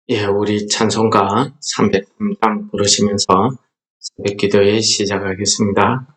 우리 찬송가 303장 부르시면서 새벽 기도회 시작하겠습니다.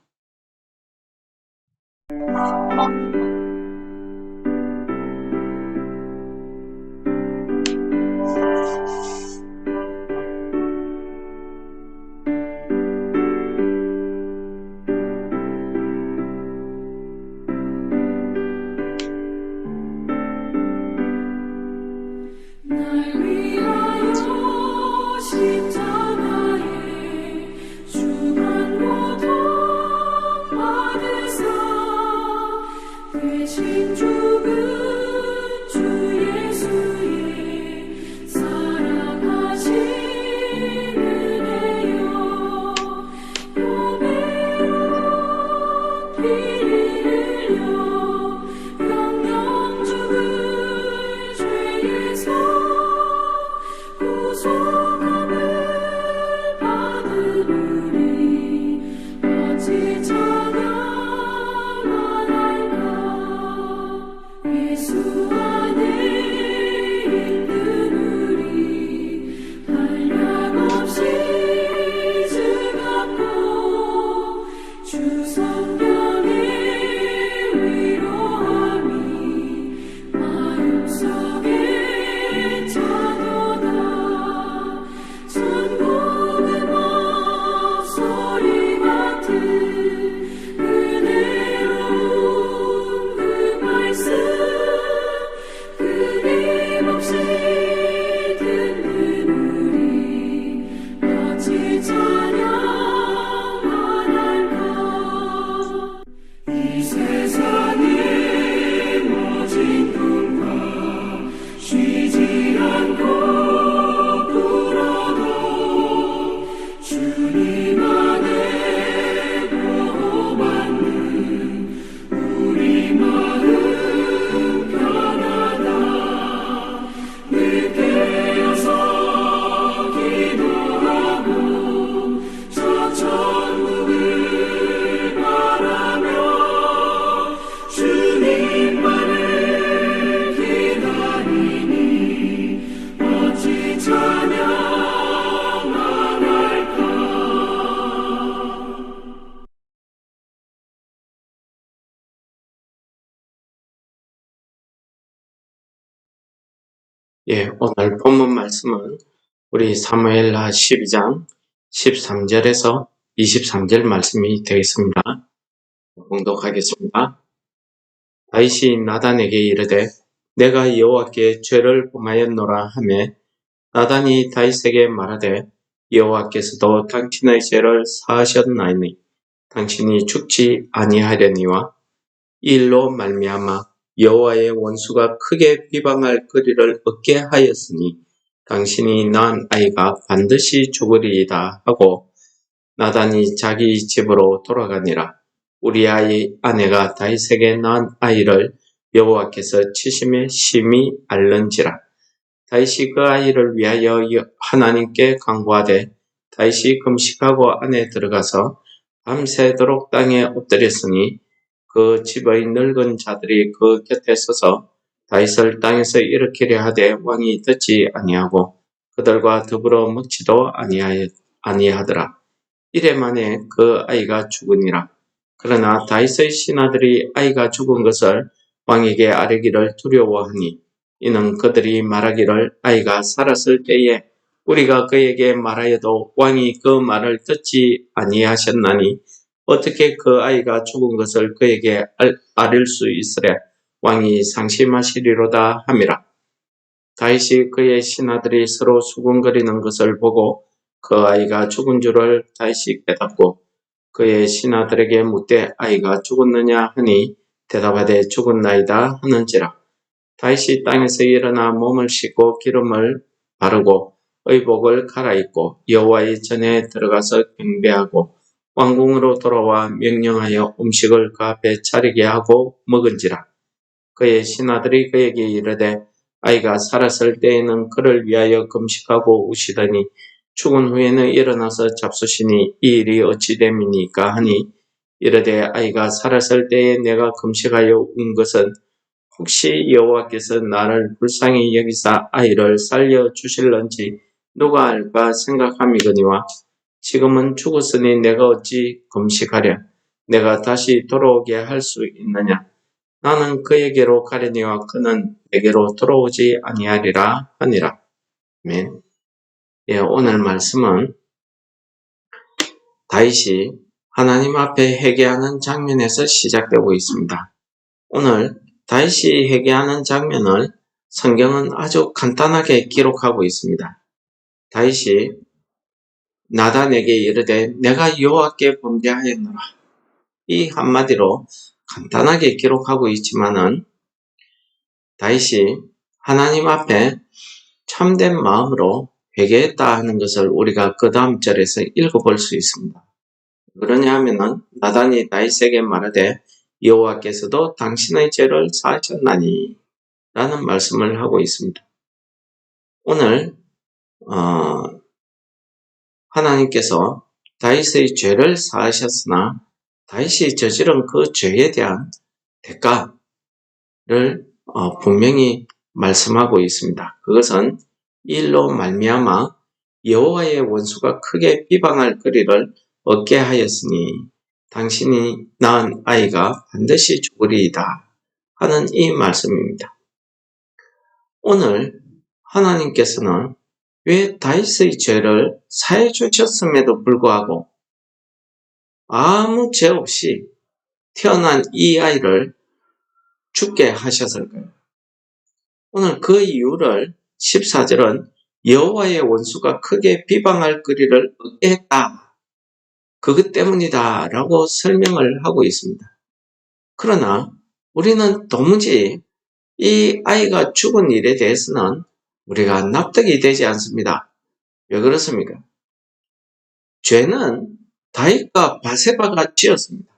오늘 본문 말씀은 우리 사무엘하 12장 13절에서 23절 말씀이 되겠습니다. 봉독하겠습니다. 다윗이 나단에게 이르되 내가 여호와께 죄를 범하였노라 하매 나단이 다윗에게 말하되 여호와께서도 당신의 죄를 사하셨나이니 당신이 죽지 아니하려니와 이 일로 말미암아 여호와의 원수가 크게 비방할 거리를 얻게 하였으니 당신이 낳은 아이가 반드시 죽으리이다 하고 나단이 자기 집으로 돌아가니라. 우리아의 아내가 다윗에게 낳은 아이를 여호와께서 치심에 심히 알는지라. 다윗이 그 아이를 위하여 하나님께 간구하되 다윗이 금식하고 안에 들어가서 밤새도록 땅에 엎드렸으니 그 집의 늙은 자들이 그 곁에 서서 다윗을 땅에서 일으키려 하되 왕이 듣지 아니하고 그들과 더불어 먹지도 아니하더라. 이래 만에 그 아이가 죽으니라. 그러나 다윗의 신하들이 아이가 죽은 것을 왕에게 아뢰기를 두려워하니 이는 그들이 말하기를 아이가 살았을 때에 우리가 그에게 말하여도 왕이 그 말을 듣지 아니하셨나니 어떻게 그 아이가 죽은 것을 그에게 아릴 수 있으랴. 왕이 상심하시리로다 함이라. 다윗이 그의 신하들이 서로 수군거리는 것을 보고 그 아이가 죽은 줄을 다윗이 깨닫고 그의 신하들에게 묻되 아이가 죽었느냐 하니 대답하되 죽었나이다 하는지라. 다윗이 땅에서 일어나 몸을 씻고 기름을 바르고 의복을 갈아입고 여호와의 전에 들어가서 경배하고 왕궁으로 돌아와 명령하여 음식을 그 앞에 차리게 하고 먹은지라. 그의 신하들이 그에게 이르되 아이가 살았을 때에는 그를 위하여 금식하고 우시더니 죽은 후에는 일어나서 잡수시니 이 일이 어찌 됨이니까 하니 이르되 아이가 살았을 때에 내가 금식하여 운 것은 혹시 여호와께서 나를 불쌍히 여기사 아이를 살려주실런지 누가 알까 생각함이거니와 지금은 죽었으니 내가 어찌 금식하랴. 내가 다시 돌아오게 할 수 있느냐. 나는 그에게로 가려니와 그는 내게로 돌아오지 아니하리라 하니라. 아멘. 예, 오늘 말씀은 다윗이 하나님 앞에 회개하는 장면에서 시작되고 있습니다. 오늘 다윗이 회개하는 장면을 성경은 아주 간단하게 기록하고 있습니다. 다윗이 나단에게 이르되 내가 여호와께 범죄하였노라. 이 한마디로 간단하게 기록하고 있지만은 다윗이 하나님 앞에 참된 마음으로 회개했다 하는 것을 우리가 그 다음 절에서 읽어볼 수 있습니다. 그러냐 하면은 나단이 다윗에게 말하되 여호와께서도 당신의 죄를 사하셨나니 라는 말씀을 하고 있습니다. 오늘 하나님께서 다윗의 죄를 사하셨으나 다윗이 저지른 그 죄에 대한 대가를 분명히 말씀하고 있습니다. 그것은 일로 말미암아 여호와의 원수가 크게 비방할 거리를 얻게 하였으니 당신이 낳은 아이가 반드시 죽으리이다 하는 이 말씀입니다. 오늘 하나님께서는 왜 다윗의 죄를 사해 주셨음에도 불구하고 아무 죄 없이 태어난 이 아이를 죽게 하셨을까요? 오늘 그 이유를 14절은 여호와의 원수가 크게 비방할 거리를 얻게 했다. 그것 때문이다 라고 설명을 하고 있습니다. 그러나 우리는 도무지 이 아이가 죽은 일에 대해서는 우리가 납득이 되지 않습니다. 왜 그렇습니까? 죄는 다윗과 바세바가 지었습니다.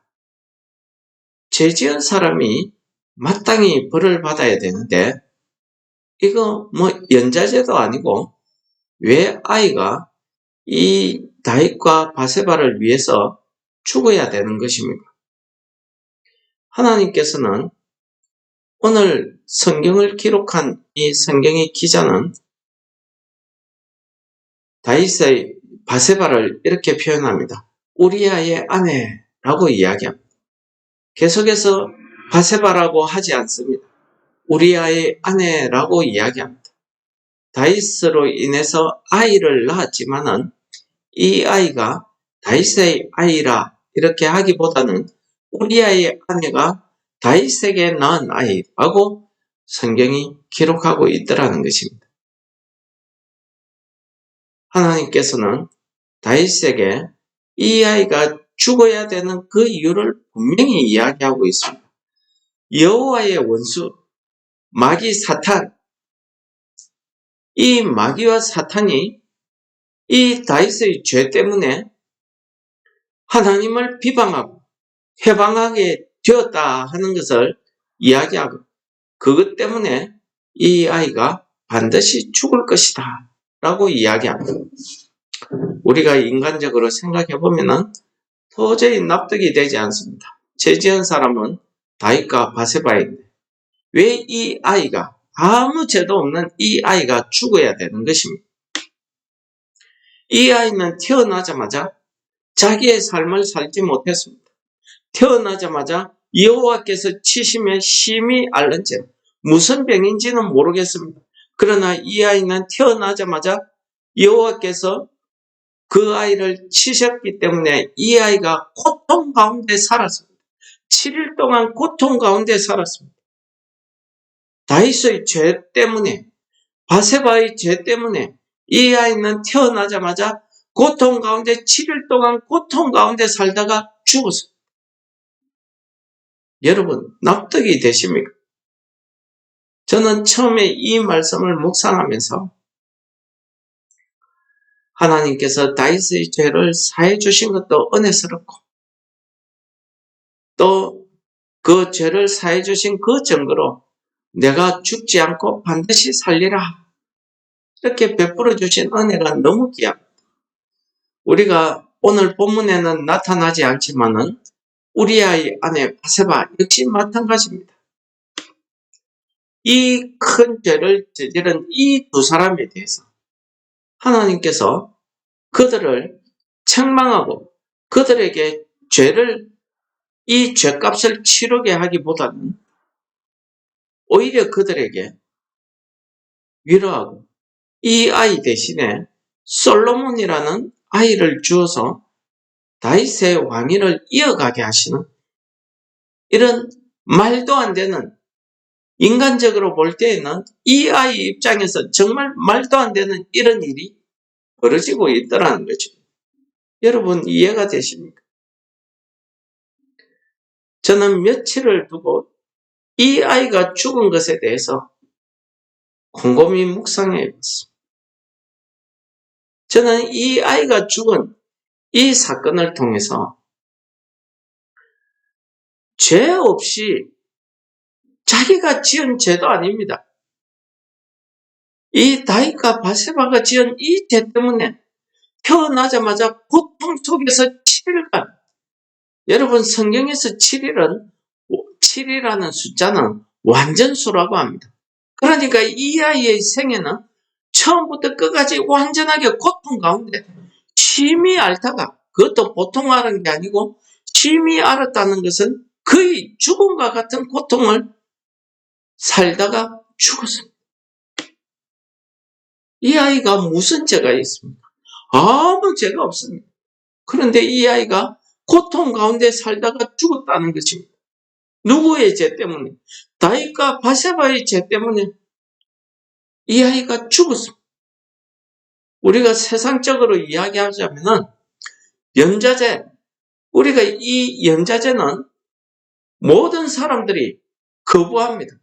죄 지은 사람이 마땅히 벌을 받아야 되는데 이거 연좌제도 아니고 왜 아이가 이 다윗과 바세바를 위해서 죽어야 되는 것입니까? 하나님께서는 오늘 성경을 기록한 이 성경의 기자는 다윗의 바세바를 이렇게 표현합니다. 우리아의 아내라고 이야기합니다. 계속해서 바세바라고 하지 않습니다. 우리아의 아내라고 이야기합니다. 다윗으로 인해서 아이를 낳았지만은 이 아이가 다윗의 아이라 이렇게 하기보다는 우리아의 아내가 다윗에게 낳은 아이라고 성경이 기록하고 있더라는 것입니다. 하나님께서는 다윗에게 이 아이가 죽어야 되는 그 이유를 분명히 이야기하고 있습니다. 여호와의 원수, 마귀 사탄, 이 마귀와 사탄이 이 다윗의 죄 때문에 하나님을 비방하고 해방하게 되었다 하는 것을 이야기하고 그것 때문에 이 아이가 반드시 죽을 것이다 라고 이야기합니다. 우리가 인간적으로 생각해 보면은 도저히 납득이 되지 않습니다. 죄 지은 사람은 다윗과 바세바인데 왜 이 아이가 아무 죄도 없는 이 아이가 죽어야 되는 것입니다. 이 아이는 태어나자마자 자기의 삶을 살지 못했습니다. 태어나자마자 여호와께서 치심에 심히 앓는지라 무슨 병인지는 모르겠습니다. 그러나 이 아이는 태어나자마자 여호와께서 그 아이를 치셨기 때문에 이 아이가 고통 가운데 살았습니다. 7일 동안 고통 가운데 살았습니다. 다윗의 죄 때문에, 바세바의 죄 때문에 이 아이는 태어나자마자 고통 가운데 7일 동안 고통 가운데 살다가 죽었습니다. 여러분 납득이 되십니까? 저는 처음에 이 말씀을 묵상하면서 하나님께서 다윗의 죄를 사해 주신 것도 은혜스럽고 또 그 죄를 사해 주신 그 증거로 내가 죽지 않고 반드시 살리라 이렇게 베풀어 주신 은혜가 너무 귀합니다. 우리가 오늘 본문에는 나타나지 않지만은 우리아의 아내 바세바 역시 마찬가지입니다. 이 큰 죄를 저지른 이 두 사람에 대해서 하나님께서 그들을 책망하고 그들에게 이 죄값을 치르게 하기보다는 오히려 그들에게 위로하고 이 아이 대신에 솔로몬이라는 아이를 주어서 다윗의 왕위를 이어가게 하시는 이런 말도 안 되는, 인간적으로 볼 때에는 이 아이 입장에서 정말 말도 안 되는 이런 일이 벌어지고 있더라는 거죠. 여러분 이해가 되십니까? 저는 며칠을 두고 이 아이가 죽은 것에 대해서 곰곰이 묵상해 봤습니다. 저는 이 아이가 죽은 이 사건을 통해서 죄 없이, 자기가 지은 죄도 아닙니다. 이 다윗과 바세바가 지은 이 죄 때문에 태어나자마자 고통 속에서 7일간, 여러분 성경에서 7이라는 숫자는 완전수라고 합니다. 그러니까 이 아이의 생애는 처음부터 끝까지 완전하게 고통 가운데 심히 앓다가, 그것도 보통 앓은 게 아니고 심히 앓았다는 것은 거의 죽음과 같은 고통을 살다가 죽었습니다. 이 아이가 무슨 죄가 있습니까? 아무 죄가 없습니다. 그런데 이 아이가 고통 가운데 살다가 죽었다는 것입니다. 누구의 죄 때문에? 다윗과 바세바의 죄 때문에 이 아이가 죽었습니다. 우리가 세상적으로 이야기하자면은 연좌제, 우리가 이 연좌제는 모든 사람들이 거부합니다.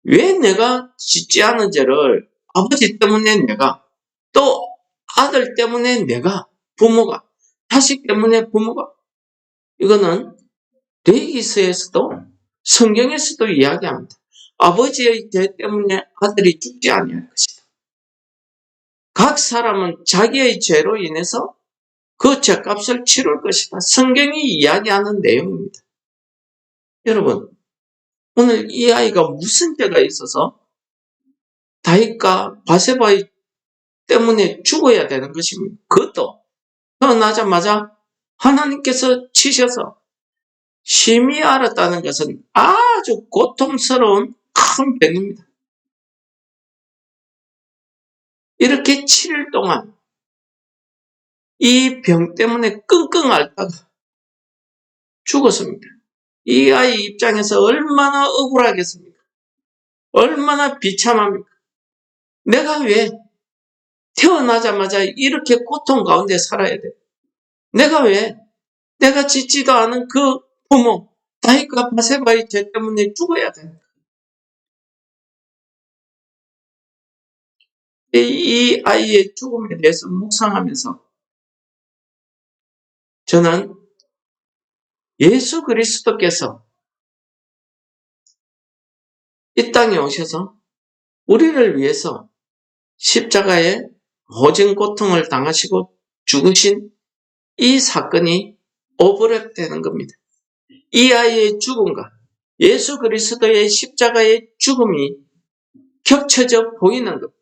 왜 내가 짓지 않은 죄를 아버지 때문에 내가, 또 아들 때문에 내가, 부모가, 자식 때문에 부모가, 이거는 레위기서에서도 성경에서도 이야기합니다. 아버지의 죄 때문에 아들이 죽지 아니할 것이다. 각 사람은 자기의 죄로 인해서 그 죄값을 치를 것이다. 성경이 이야기하는 내용입니다. 여러분, 오늘 이 아이가 무슨 죄가 있어서 다윗과 바세바 때문에 죽어야 되는 것입니다. 그것도 태어나자마자 하나님께서 치셔서 심히 알았다는 것은 아주 고통스러운 큰 병입니다. 이렇게 7일 동안 이 병 때문에 끙끙 앓다가 죽었습니다. 이 아이 입장에서 얼마나 억울하겠습니까? 얼마나 비참합니까? 내가 왜 태어나자마자 이렇게 고통 가운데 살아야 돼? 내가 왜 내가 짓지도 않은 그 부모 다윗과 바세바의 죄 때문에 죽어야 돼? 이 아이의 죽음에 대해서 묵상하면서 저는 예수 그리스도께서 이 땅에 오셔서 우리를 위해서 십자가에 모진 고통을 당하시고 죽으신 이 사건이 오버랩되는 겁니다. 이 아이의 죽음과 예수 그리스도의 십자가의 죽음이 겹쳐져 보이는 겁니다.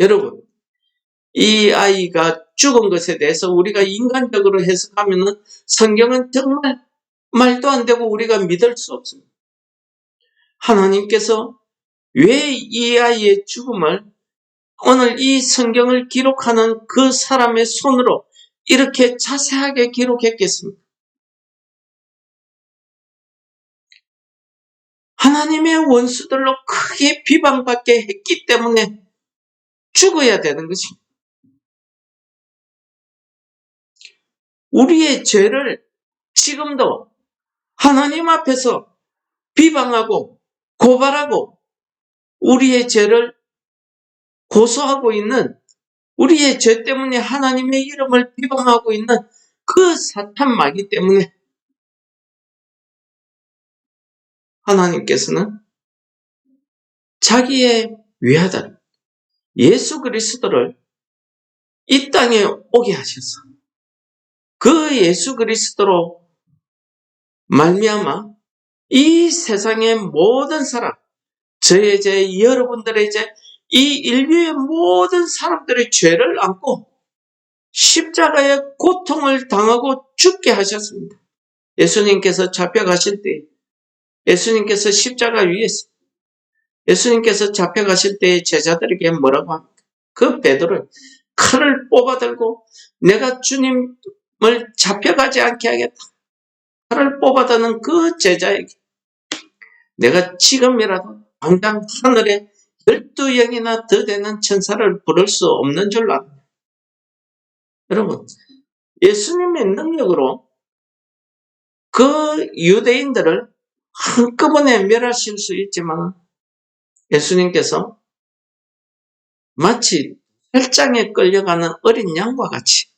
여러분, 이 아이가 죽은 것에 대해서 우리가 인간적으로 해석하면 성경은 정말 말도 안 되고 우리가 믿을 수 없습니다. 하나님께서 왜 이 아이의 죽음을 오늘 이 성경을 기록하는 그 사람의 손으로 이렇게 자세하게 기록했겠습니까? 하나님의 원수들로 크게 비방받게 했기 때문에 죽어야 되는 것입니다. 우리의 죄를 지금도 하나님 앞에서 비방하고 고발하고 우리의 죄를 고소하고 있는, 우리의 죄 때문에 하나님의 이름을 비방하고 있는 그 사탄 마귀 때문에 하나님께서는 자기의 외아들 예수 그리스도를 이 땅에 오게 하셔서 그 예수 그리스도로 말미암아 이 세상의 모든 사람, 저의 죄, 여러분들의 죄, 이 인류의 모든 사람들의 죄를 안고 십자가의 고통을 당하고 죽게 하셨습니다. 예수님께서 잡혀가실 때, 예수님께서 십자가 위에서, 예수님께서 잡혀가실 때 제자들에게 뭐라고 합니까? 그 베드로를 칼을 뽑아들고 내가 주님을 잡혀가지 않게 하겠다. 칼을 뽑아드는 그 제자에게 내가 지금이라도 당장 하늘에 12영이나 더 되는 천사를 부를 수 없는 줄 압니다. 여러분, 예수님의 능력으로 그 유대인들을 한꺼번에 멸하실 수 있지만 예수님께서 마치 혈장에 끌려가는 어린 양과 같이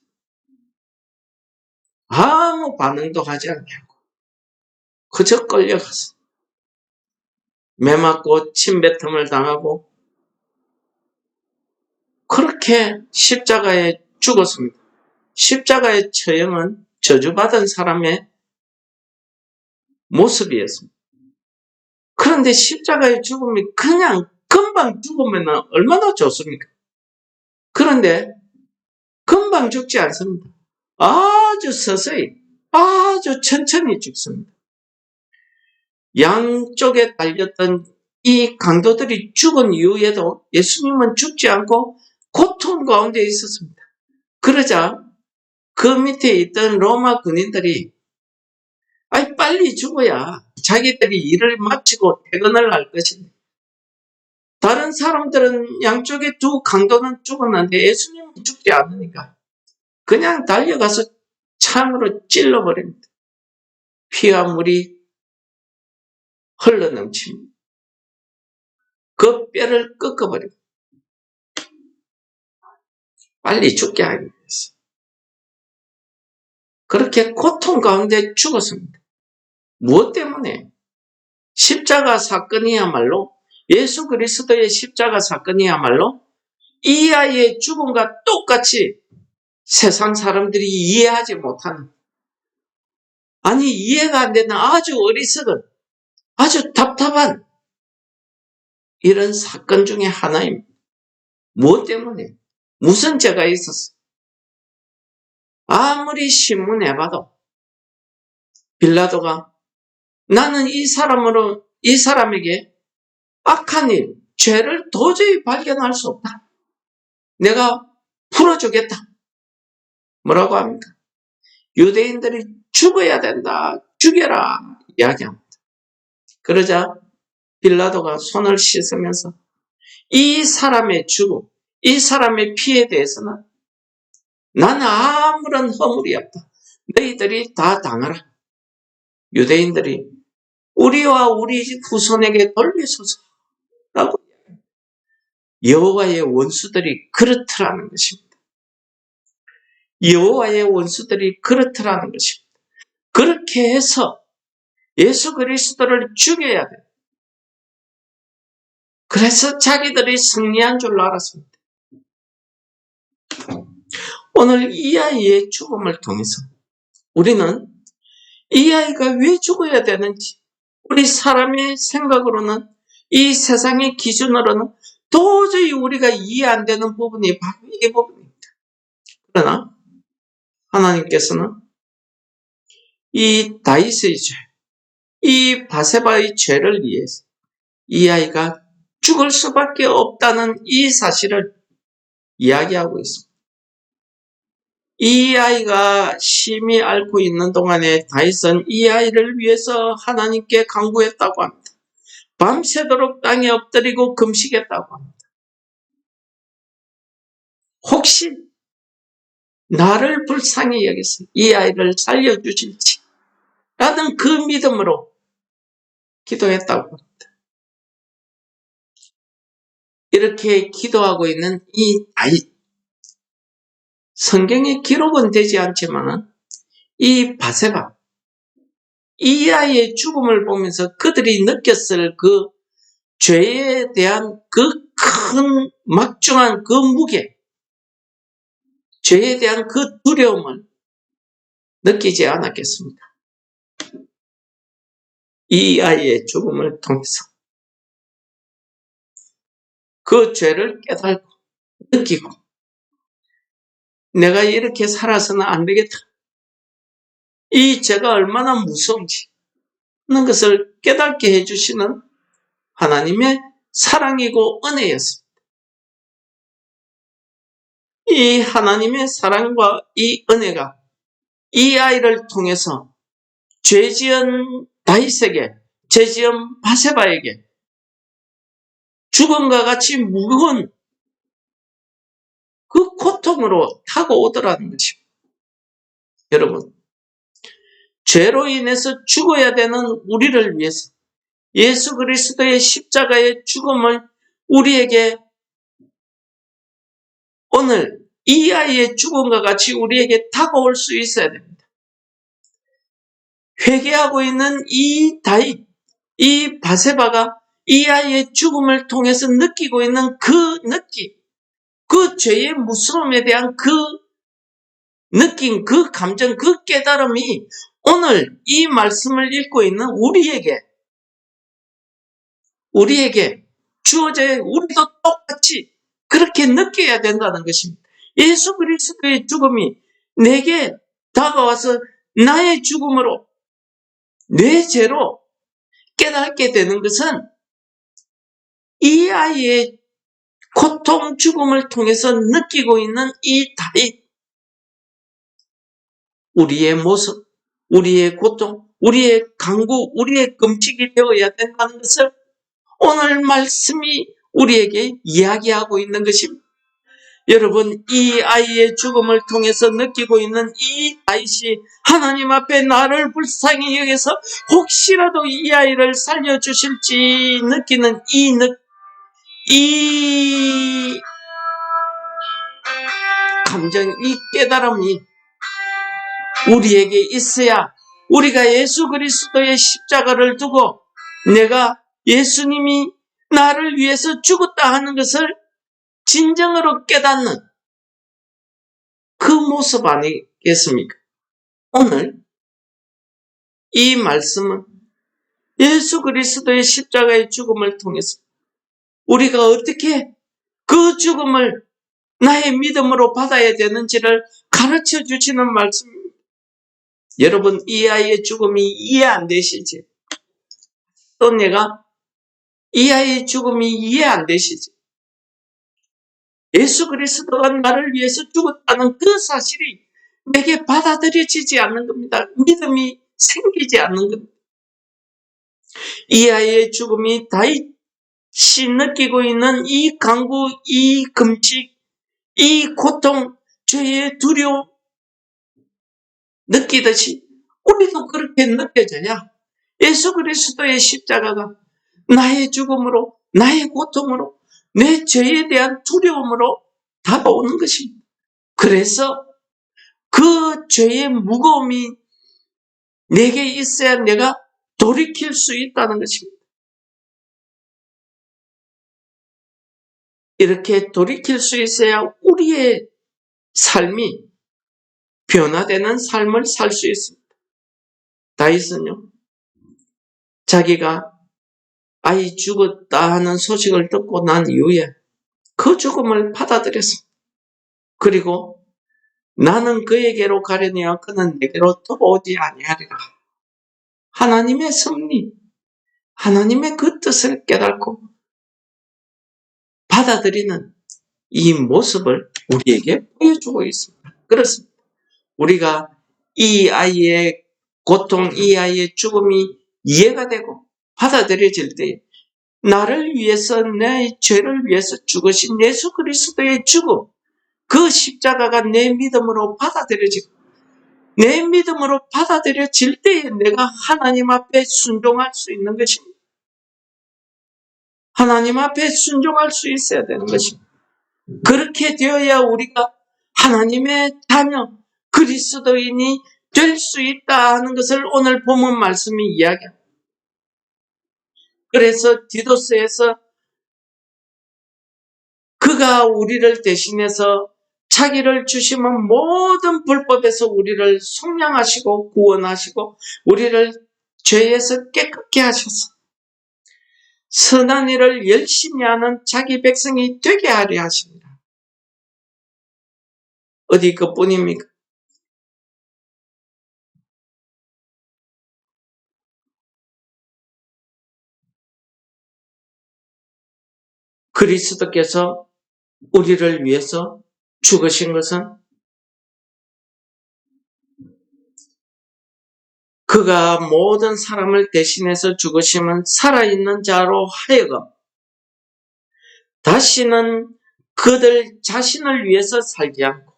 아무 반응도 하지 않고 그저 끌려가서 매 맞고 침뱉음을 당하고 그렇게 십자가에 죽었습니다. 십자가의 처형은 저주받은 사람의 모습이었습니다. 그런데 십자가의 죽음이 그냥 금방 죽으면 얼마나 좋습니까? 그런데 금방 죽지 않습니다. 아주 서서히, 아주 천천히 죽습니다. 양쪽에 달렸던 이 강도들이 죽은 이후에도 예수님은 죽지 않고 고통 가운데 있었습니다. 그러자 그 밑에 있던 로마 군인들이 빨리 죽어야 자기들이 일을 마치고 퇴근을 할 것인데 다른 사람들은 양쪽에 두 강도는 죽었는데 예수님은 죽지 않으니까 그냥 달려가서 창으로 찔러버립니다. 피와 물이 흘러넘칩니다. 그 뼈를 꺾어버립니다. 빨리 죽게 하기 위해서. 그렇게 고통 가운데 죽었습니다. 무엇 때문에? 십자가 사건이야말로 예수 그리스도의 십자가 사건이야말로 이 아이의 죽음과 똑같이 세상 사람들이 이해하지 못하는 아니 이해가 안 되는 아주 어리석은 아주 답답한 이런 사건 중에 하나입니다. 무엇 때문에? 무슨 죄가 있었어? 아무리 신문에 봐도 빌라도가 나는 이 사람에게 악한 일, 죄를 도저히 발견할 수 없다. 내가 풀어주겠다. 뭐라고 합니까? 유대인들이 죽어야 된다. 죽여라. 이야기합니다. 그러자 빌라도가 손을 씻으면서 이 사람의 죽음, 이 사람의 피에 대해서는 나는 아무런 허물이 없다. 너희들이 다 당하라. 유대인들이 우리와 우리 후손에게 돌리소서라고 여호와의 원수들이 그렇더라는 것입니다. 여호와의 원수들이 그렇더라는 것입니다. 그렇게 해서 예수 그리스도를 죽여야 돼. 그래서 자기들이 승리한 줄 알았습니다. 오늘 이 아이의 죽음을 통해서 우리는 이 아이가 왜 죽어야 되는지 우리 사람의 생각으로는 이 세상의 기준으로는 도저히 우리가 이해 안 되는 부분이 바로 이 부분입니다. 그러나 하나님께서는 이 다윗의 죄, 이 바세바의 죄를 위해서 이 아이가 죽을 수밖에 없다는 이 사실을 이야기하고 있습니다. 이 아이가 심히 앓고 있는 동안에 다윗은 이 아이를 위해서 하나님께 간구했다고 합니다. 밤새도록 땅에 엎드리고 금식했다고 합니다. 혹시 나를 불쌍히 여기서 이 아이를 살려주실지 라는 그 믿음으로 기도했다고 합니다. 이렇게 기도하고 있는 이 다윗, 성경에 기록은 되지 않지만 이 바세바, 이 아이의 죽음을 보면서 그들이 느꼈을 그 죄에 대한 그 큰 막중한 그 무게, 죄에 대한 그 두려움을 느끼지 않았겠습니까? 이 아이의 죽음을 통해서 그 죄를 깨달고 느끼고 내가 이렇게 살아서는 안 되겠다. 이 죄가 얼마나 무서운지 하는 것을 깨닫게 해주시는 하나님의 사랑이고 은혜였습니다. 이 하나님의 사랑과 이 은혜가 이 아이를 통해서 죄지은 다윗에게, 죄지은 바세바에게 죽음과 같이 무거운 그 고통으로 다가오더라는 것입니다. 여러분, 죄로 인해서 죽어야 되는 우리를 위해서 예수 그리스도의 십자가의 죽음을 우리에게 오늘 이 아이의 죽음과 같이 우리에게 다가올 수 있어야 됩니다. 회개하고 있는 이 다윗, 이 바세바가 이 아이의 죽음을 통해서 느끼고 있는 그 느낌, 그 죄의 무서움에 대한 그 느낌, 그 감정, 그 깨달음이 오늘 이 말씀을 읽고 있는 우리에게 주어져야 우리도 똑같이 그렇게 느껴야 된다는 것입니다. 예수 그리스도의 죽음이 내게 다가와서 나의 죽음으로, 내 죄로 깨닫게 되는 것은 이 아이의 고통, 죽음을 통해서 느끼고 있는 이 다윗, 우리의 모습, 우리의 고통, 우리의 간구, 우리의 금칙이 되어야 된다는 것을 오늘 말씀이 우리에게 이야기하고 있는 것입니다. 여러분, 이 아이의 죽음을 통해서 느끼고 있는 이 다윗이 하나님 앞에 나를 불쌍히 여겨서 혹시라도 이 아이를 살려주실지 느끼는 이 감정, 이 깨달음이 우리에게 있어야 우리가 예수 그리스도의 십자가를 두고 내가 예수님이 나를 위해서 죽었다 하는 것을 진정으로 깨닫는 그 모습 아니겠습니까? 오늘 이 말씀은 예수 그리스도의 십자가의 죽음을 통해서 우리가 어떻게 그 죽음을 나의 믿음으로 받아야 되는지를 가르쳐 주시는 말씀입니다. 여러분, 이 아이의 죽음이 이해 안 되시지? 또 내가 이 아이의 죽음이 이해 안 되시지? 예수 그리스도가 나를 위해서 죽었다는 그 사실이 내게 받아들여지지 않는 겁니다. 믿음이 생기지 않는 겁니다. 이 아이의 죽음이 다윗이 느끼고 있는 이 간구, 이 금칙, 이 고통, 죄의 두려움 느끼듯이 우리도 그렇게 느껴져야 예수 그리스도의 십자가가 나의 죽음으로, 나의 고통으로, 내 죄에 대한 두려움으로 다가오는 것입니다. 그래서 그 죄의 무거움이 내게 있어야 내가 돌이킬 수 있다는 것입니다. 이렇게 돌이킬 수 있어야 우리의 삶이 변화되는 삶을 살 수 있습니다. 다윗은요, 자기가 아이 죽었다 하는 소식을 듣고 난 이후에 그 죽음을 받아들였습니다. 그리고 나는 그에게로 가려니와 그는 내게로 돌아오지 아니하리라. 하나님의 섭리, 하나님의 그 뜻을 깨닫고 받아들이는 이 모습을 우리에게 보여주고 있습니다. 그렇습니다. 우리가 이 아이의 고통, 이 아이의 죽음이 이해가 되고 받아들여질 때 나를 위해서, 내 죄를 위해서 죽으신 예수 그리스도의 죽음, 그 십자가가 내 믿음으로 받아들여지고 내 믿음으로 받아들여질 때에 내가 하나님 앞에 순종할 수 있는 것입니다. 하나님 앞에 순종할 수 있어야 되는 것입니다. 그렇게 되어야 우리가 하나님의 자녀, 그리스도인이 될 수 있다 하는 것을 오늘 본문 말씀이 이야기합니다. 그래서 디도스에서 그가 우리를 대신해서 자기를 주시면 모든 불법에서 우리를 속량하시고 구원하시고 우리를 죄에서 깨끗게 하셔서 선한 일을 열심히 하는 자기 백성이 되게 하려 하십니다. 어디 그뿐입니까? 그리스도께서 우리를 위해서 죽으신 것은 그가 모든 사람을 대신해서 죽으심은 살아있는 자로 하여금 다시는 그들 자신을 위해서 살지 않고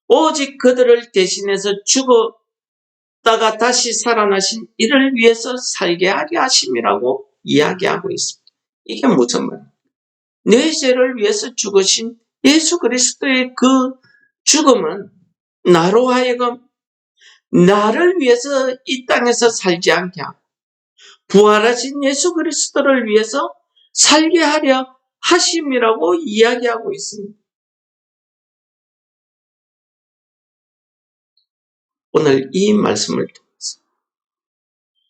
오직 그들을 대신해서 죽었다가 다시 살아나신 이를 위해서 살게 하려 하심이라고 이야기하고 있습니다. 이게 무슨 말이에요? 내 죄를 위해서 죽으신 예수 그리스도의 그 죽음은 나로 하여금 나를 위해서 이 땅에서 살지 않게 하고 부활하신 예수 그리스도를 위해서 살게 하려 하심이라고 이야기하고 있습니다. 오늘 이 말씀을 통해서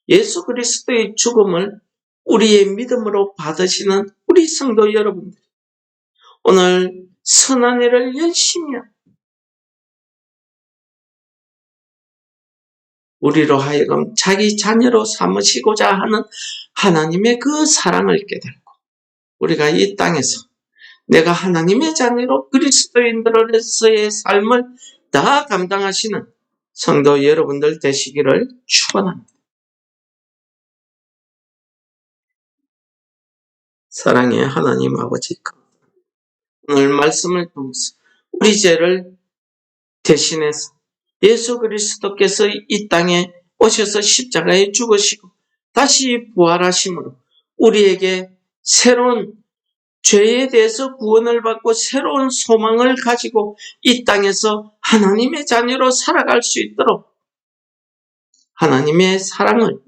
예수 그리스도의 죽음을 우리의 믿음으로 받으시는 우리 성도 여러분들, 오늘 선한 일을 열심히 하고 우리로 하여금 자기 자녀로 삼으시고자 하는 하나님의 그 사랑을 깨닫고 우리가 이 땅에서 내가 하나님의 자녀로 그리스도인들로서의 삶을 다 감당하시는 성도 여러분들 되시기를 축원합니다. 사랑의 하나님 아버지, 오늘 말씀을 통해서 우리 죄를 대신해서 예수 그리스도께서 이 땅에 오셔서 십자가에 죽으시고 다시 부활하심으로 우리에게 새로운 죄에 대해서 구원을 받고 새로운 소망을 가지고 이 땅에서 하나님의 자녀로 살아갈 수 있도록 하나님의 사랑을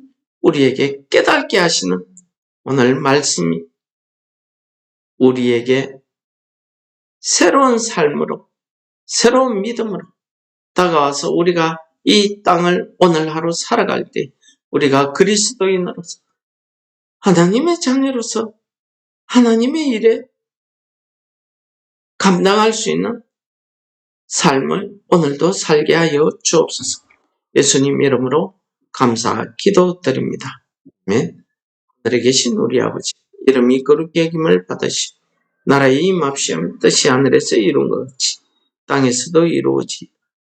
우리에게 깨닫게 하시는 오늘 말씀이 우리에게 새로운 삶으로, 새로운 믿음으로 다가와서 우리가 이 땅을 오늘 하루 살아갈 때 우리가 그리스도인으로서 하나님의 자녀로서 하나님의 일에 감당할 수 있는 삶을 오늘도 살게 하여 주옵소서. 예수님 이름으로 감사 기도드립니다. 아멘. 하늘에 계신 우리 아버지, 이름이 거룩히 여김을 받으시고 나라의 임합시면 뜻이 하늘에서 이룬 것 같이 땅에서도 이루어지.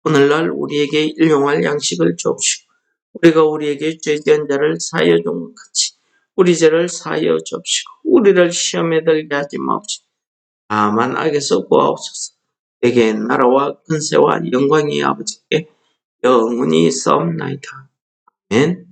오늘날 우리에게 일용할 양식을 주옵시고 우리가 우리에게 죄지은 자를 사하여 준 것 같이 우리 죄를 사하여 주옵시고 우리를 시험에 들게 하지 마옵시고 다만 악에서 구하옵소서. 내게 나라와 권세와 영광이 아버지께 영원히 있사옵나이다. 아멘.